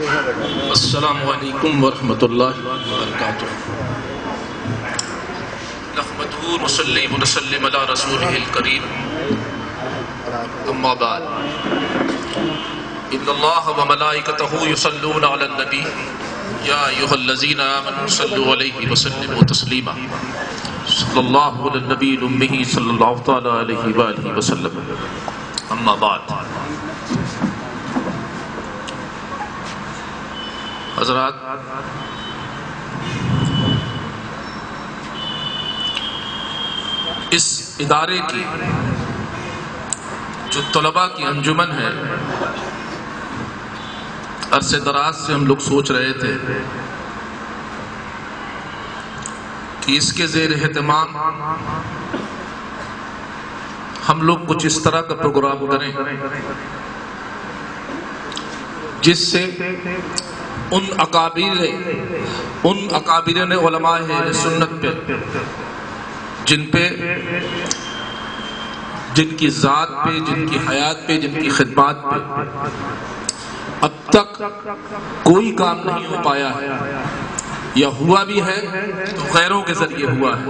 السلام علیکم ورحمۃ اللہ وبرکاتہ. نحمده ونصلي ونسلم علی رسولہ الکریم. اما بعد، ان اللہ وملائکتہ یصلون علی النبی یا ایھا الذین آمنوا صلوا علیہ وسلموا تسلیما. صلی اللہ علی النبی الأمی صلی اللہ تعالی علیہ وآلہ وسلم. اما بعد، حضرات، اس ادارے کی جو طلباء کی انجمن ہے، عرصے دراز سے ہم لوگ سوچ رہے تھے کہ اس کے زیر اہتمام ہم لوگ کچھ اس طرح کا پروگرام کریں جس سے ان اکابرین علماء اہل سنت پہ جن کی ذات پہ، جن کی حیات پہ، جن کی خدمات پہ اب تک کوئی کام نہیں ہو پایا ہے، یا ہوا بھی ہے تو غیروں کے ذریعے ہوا ہے،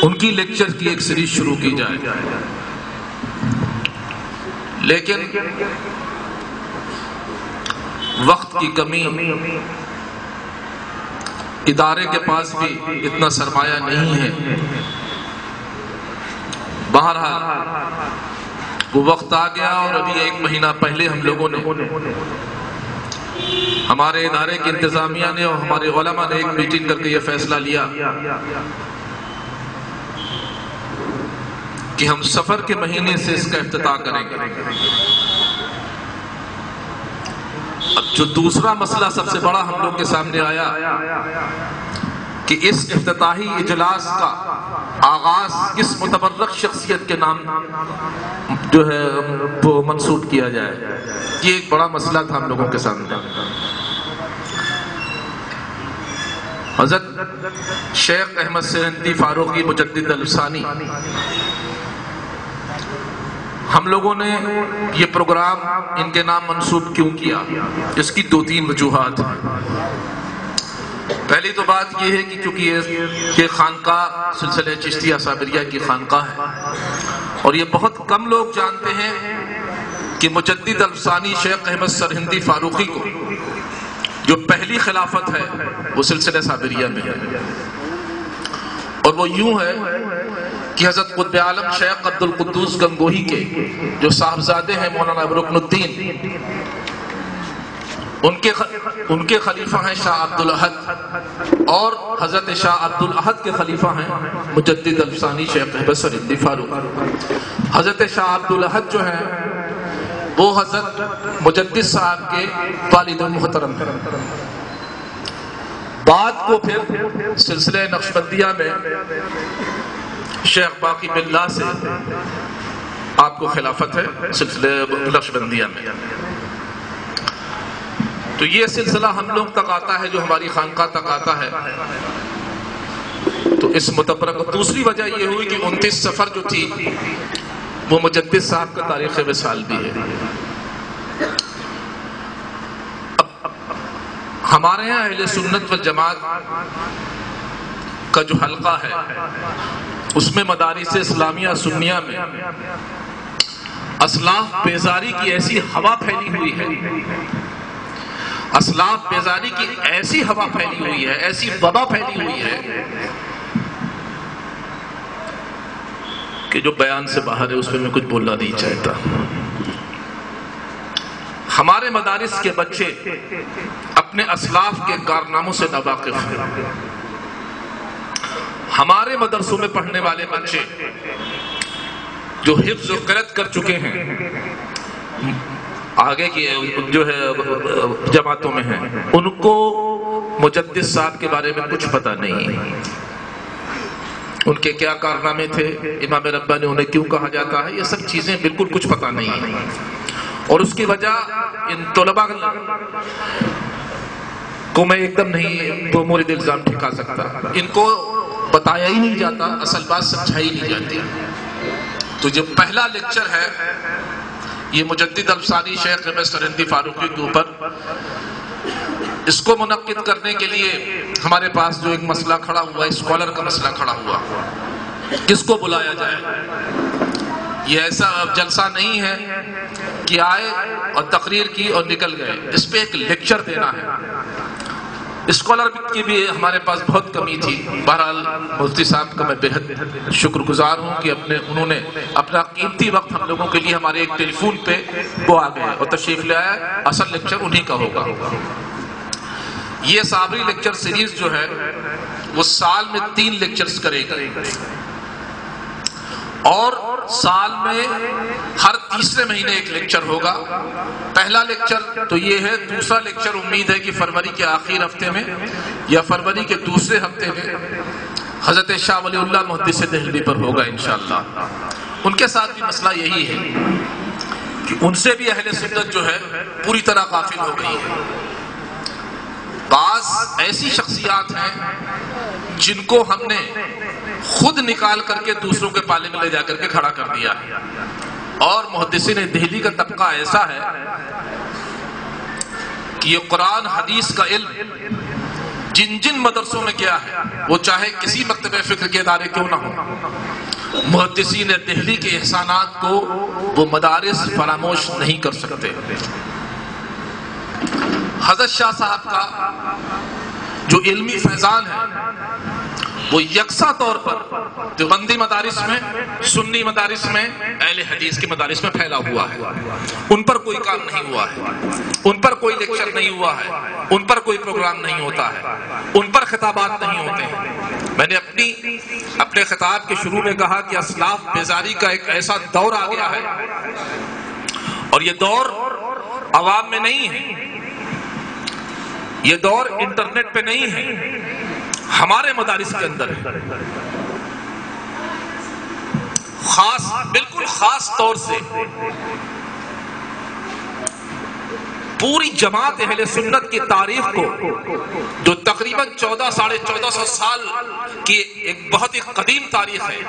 ان کی لیکچر کی ایک سیریز شروع کی جائے. لیکن وقت کی کمی، ادارے کے پاس بھی اتنا سرمایہ نہیں ہے. بہرحال وہ وقت آ گیا، اور ابھی 1 مہینہ پہلے ہم لوگوں نے، ہمارے ادارے کی انتظامیہ نے اور ہمارے علماء نے ایک میٹنگ کر کے یہ فیصلہ لیا کہ ہم سفر کے مہینے سے اس کا افتتاح کریں گے. اب جو دوسرا مسئلہ سب سے بڑا ہم لوگ کے سامنے آیا کہ اس افتتاحی اجلاس کا آغاز کس متبرک شخصیت کے نام جو ہے وہ منسوب کیا جائے. یہ ایک بڑا مسئلہ تھا ہم لوگوں کے سامنے. حضرت شیخ احمد سرہندی فاروقی مجدد الثانی، ہم لوگوں نے یہ پروگرام ان کے نام منسوب کیوں کیا؟ اس کی 2-3 وجوہات ہیں. پہلی تو بات یہ ہے کہ چونکہ یہ خانقاہ سلسلہ چشتیہ صابریہ کی خانقاہ ہے، اور یہ بہت کم لوگ جانتے ہیں کہ مجدد الثانی شیخ احمد سرہندی فاروقی کو جو پہلی خلافت ہے وہ سلسلہ صابریہ میں ہے. اور وہ یوں ہے کہ حضرت قطب عالم شیخ عبد القدوس گنگوہی کے جو صاحبزادے ہیں مولانا رکن الدین، ان کے خلیفہ ہیں شاہ عبد الاحد، اور حضرت شاہ عبد الاحد کے خلیفہ ہیں مجدد الثانی شیخ احمد سرہندی فاروقی. حضرت شاہ عبد الاحد جو ہیں وہ حضرت مجدد صاحب کے والد محترم ہیں. بعد کو پھر سلسلہ نقشبندیہ میں شیخ باقی باللہ سے آپ کو خلافت ہے سلسلہ نقشبندیہ میں. تو یہ سلسلہ ہم لوگ تک آتا ہے، جو ہماری خانقاہ تک آتا ہے. تو اس متبرک دوسری وجہ یہ ہوئی کہ 29 صفر جو تھی وہ مجدد صاحب کا تاریخ وصال بھی ہے. ہمارے یہاں اہل سنت والجماعت کا جو حلقہ ہے اس میں مدارس اسلامیہ سنیہ میں اسلاف بیزاری کی ایسی ہوا پھیلی ہوئی ہے، اسلاف بیزاری کی ایسی ہوا پھیلی ہوئی ہے، ایسی وبا پھیلی ہوئی ہے کہ جو بیان سے باہر ہے اس پہ میں کچھ بولنا نہیں چاہتا. ہمارے مدارس کے بچے اپنے اسلاف کے کارناموں سے ناواقف ہیں. ہمارے مدرسوں میں پڑھنے والے بچے جو حفظ و قرأت کر چکے ہیں، آگے کی جو ہے جماعتوں میں ہیں، ان کو مجدد صاحب کے بارے میں کچھ پتہ نہیں. ان کے کیا کارنامے تھے، امام ربانی انہیں کیوں کہا جاتا ہے، یہ سب چیزیں بالکل کچھ پتہ نہیں ہیں. اور اس کی وجہ ان طلباء کو میں ایک دم نہیں وہ مورد الزام ٹھکا سکتا، ان کو بتایا ہی نہیں جاتا، اصل بات سمجھائی نہیں جاتی. تو جو پہلا لیکچر ہے یہ مجدد الفسانی شیخ سرندی فاروقی کے اوپر، اس کو منعقد کرنے کے لیے ہمارے پاس جو ایک مسئلہ کھڑا ہوا ہے، اسکالر کا مسئلہ کھڑا ہوا، کس کو بلایا جائے؟ یہ ایسا جلسہ نہیں ہے کہ آئے اور تقریر کی اور نکل گئے، اس پہ ایک لیکچر دینا ہے۔ اسکالر کی بھی ہمارے پاس بہت کمی تھی۔ بہرحال مفتی صاحب کا میں بہت شکر گزار ہوں کہ انہوں نے اپنا قیمتی وقت ہم لوگوں کے لیے ہمارے ایک ٹیلی فون پہ وہ آ گئے اور تشریف لے آئے۔ اصل لیکچر انہی کا ہوگا۔ یہ صابری لیکچر سیریز جو ہے وہ سال میں 3 لیکچرز کرے گا، اور سال میں ہر تیسرے مہینے ایک لیکچر ہوگا۔ پہلا لیکچر تو یہ ہے، دوسرا لیکچر امید ہے کہ فروری کے آخر ہفتے میں یا فروری کے دوسرے ہفتے میں حضرت شاہ ولی اللہ محدث دہلوی پر ہوگا انشاءاللہ۔ ان کے ساتھ بھی مسئلہ یہی ہے کہ ان سے بھی اہل سنت جو ہے پوری طرح غافل ہو گئی ہے۔ بعض ایسی شخصیات ہیں جن کو ہم نے خود نکال کر کے دوسروں کے پالے میں لے جا کر کے کھڑا کر دیا، اور محدثین دہلی کا طبقہ ایسا ہے کہ یہ قرآن حدیث کا علم جن جن مدرسوں میں کیا ہے، وہ چاہے کسی مکتبہ فکر کے ادارے کیوں نہ ہو، محدثین دہلی کے احسانات کو وہ مدارس فراموش نہیں کر سکتے۔ حضرت شاہ صاحب کا جو علمی فیضان ہے وہ یکساں طور پر دیوبندی مدارس میں، سنی مدارس میں، اہل حدیث کے مدارس میں پھیلا ہوا ہے۔ ان پر کوئی کام نہیں ہوا ہے، ان پر کوئی لیکچر نہیں ہوا ہے، ان پر کوئی پروگرام نہیں ہوتا ہے، ان پر خطابات نہیں ہوتے ہیں۔ میں نے اپنے خطاب کے شروع میں کہا کہ اسلاف بیزاری کا ایک ایسا دور آ گیا ہے، اور یہ دور عوام میں نہیں ہے، یہ دور انٹرنیٹ پہ نہیں ہے، ہمارے مدارس کے اندر ہے۔ بالکل خاص طور سے پوری جماعت اہل سنت کی تاریخ کو، جو تقریباً 1400 سال کی ایک بہت ہی قدیم تاریخ ہے،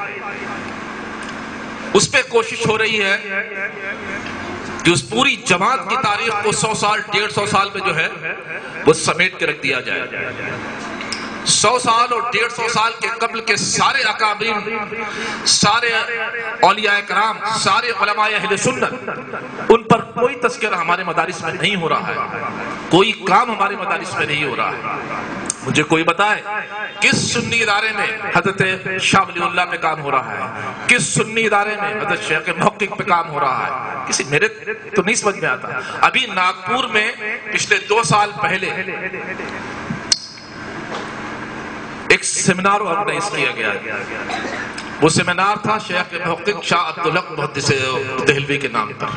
اس پہ کوشش ہو رہی ہے کہ اس پوری جماعت کی تاریخ کو 100 سال 150 سال میں جو ہے وہ سمیٹ کے رکھ دیا جائے۔ 100 سال اور 150 سال کے قبل کے سارے اکابرین، سارے اولیاء کرام، سارے علماء اہل سنت، ان پر کوئی تذکرہ ہمارے مدارس میں نہیں ہو رہا ہے، کوئی کام ہمارے مدارس میں نہیں ہو رہا ہے۔ مجھے کوئی بتائے کس سنی ادارے میں حضرت شاہ ولی اللہ پہ کام ہو رہا ہے، کس سنی ادارے میں حضرت شیخ محقق پہ کام ہو رہا ہے؟ میرے تو نہیں سمجھ میں آتا۔ ابھی ناگپور میں پچھلے 2 سال پہلے ایک سیمینار آرگنائز کیا گیا، وہ سیمینار تھا شیخ محقق شاہ عبدالحق محدث دہلوی کے نام پر۔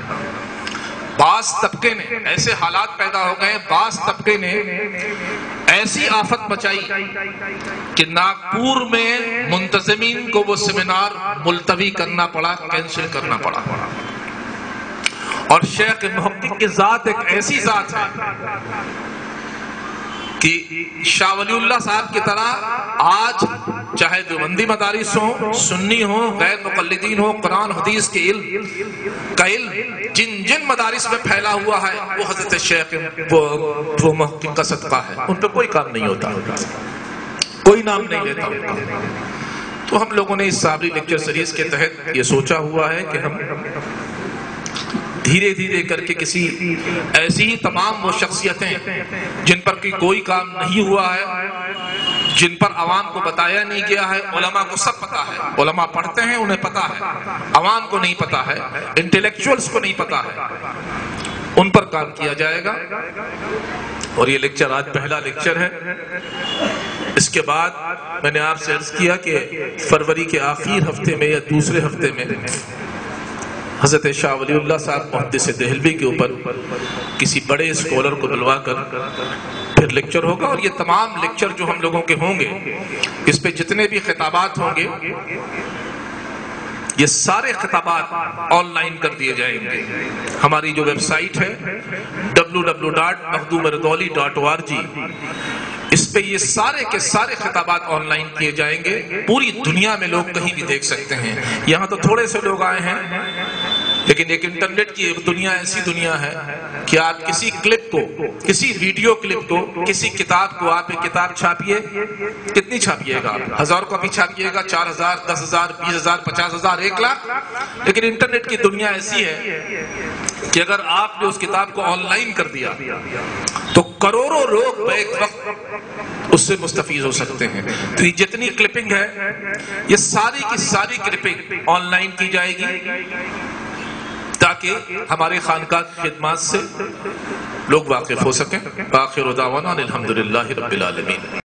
بعض طبقے نے ایسے حالات پیدا ہو گئے، بعض طبقے نے ایسی آفت مچائی کہ ناگپور میں منتظمین کو وہ سیمینار ملتوی کرنا پڑا، کینسل کرنا پڑا۔ اور شیخ محقق کی ذات ایک ایسی ذات ہے کہ شاہ ولی اللہ صاحب کی طرح آج چاہے دیوبندی مدارس ہوں، سنی ہوں، غیر مقلدین ہوں، قرآن حدیث کے علم کا علم جن جن مدارس میں پھیلا ہوا ہے، وہ حضرت شیخ وہ محقق کا صدقہ ہے۔ ان پہ کوئی کام نہیں ہوتا، کوئی نام نہیں لیتا ان کا۔ تو ہم لوگوں نے اس صابری لیکچر سیریز کے تحت یہ سوچا ہوا ہے کہ ہم دھیرے دھیرے کر کے کسی ایسی ہی تمام وہ شخصیتیں جن پر کوئی کام نہیں ہوا ہے، جن پر عوام کو بتایا نہیں گیا ہے، علماء کو سب پتا ہے، علماء پڑھتے ہیں انہیں پتا ہے، عوام کو نہیں پتا ہے، انٹلیکچوئلز کو نہیں پتا ہے، ان پر کام کیا جائے گا۔ اور یہ لیکچر آج پہلا لیکچر ہے۔ اس کے بعد میں نے آپ سے عرض کیا کہ فروری کے آخر ہفتے میں یا دوسرے ہفتے میں حضرت شاہ ولی اللہ صاحب محدث دہلوی کے اوپر کسی بڑے اسکالر کو بلوا کر پھر لیکچر ہوگا۔ اور یہ تمام لیکچر جو ہم لوگوں کے ہوں گے، اس پہ جتنے بھی خطابات ہوں گے، یہ سارے خطابات آن لائن کر دیے جائیں گے۔ ہماری جو ویب سائٹ ہے www.makhdoomردولی.org، اس پہ یہ سارے کے سارے خطابات آن لائن کیے جائیں گے۔ پوری دنیا میں لوگ کہیں بھی دیکھ سکتے ہیں۔ یہاں تو تھوڑے سے لوگ آئے ہیں، لیکن ایک انٹرنیٹ کی ایک دنیا ایسی دنیا ہے کہ آپ کسی کلپ کو، کسی ویڈیو کلپ کو، کسی کتاب کو، آپ ایک کتاب چھاپیے، کتنی چھاپیے گا؟ 1000 کاپی چھاپیے گا، 4000، 10,000، 20,000، 50,000، 1,00,000۔ لیکن انٹرنیٹ کی دنیا ایسی ہے کہ اگر آپ نے اس کتاب کو آن لائن کر دیا تو کروڑوں لوگ بیک وقت اس سے مستفید ہو سکتے ہیں۔ تو یہ جتنی کلپنگ ہے یہ ساری کی ساری کلپنگ آن لائن کی جائے گی تاکہ ہمارے خانقاہ کی خدمات سے لوگ واقف ہو سکیں۔ آخر دعوانا الحمدللہ رب العالمین۔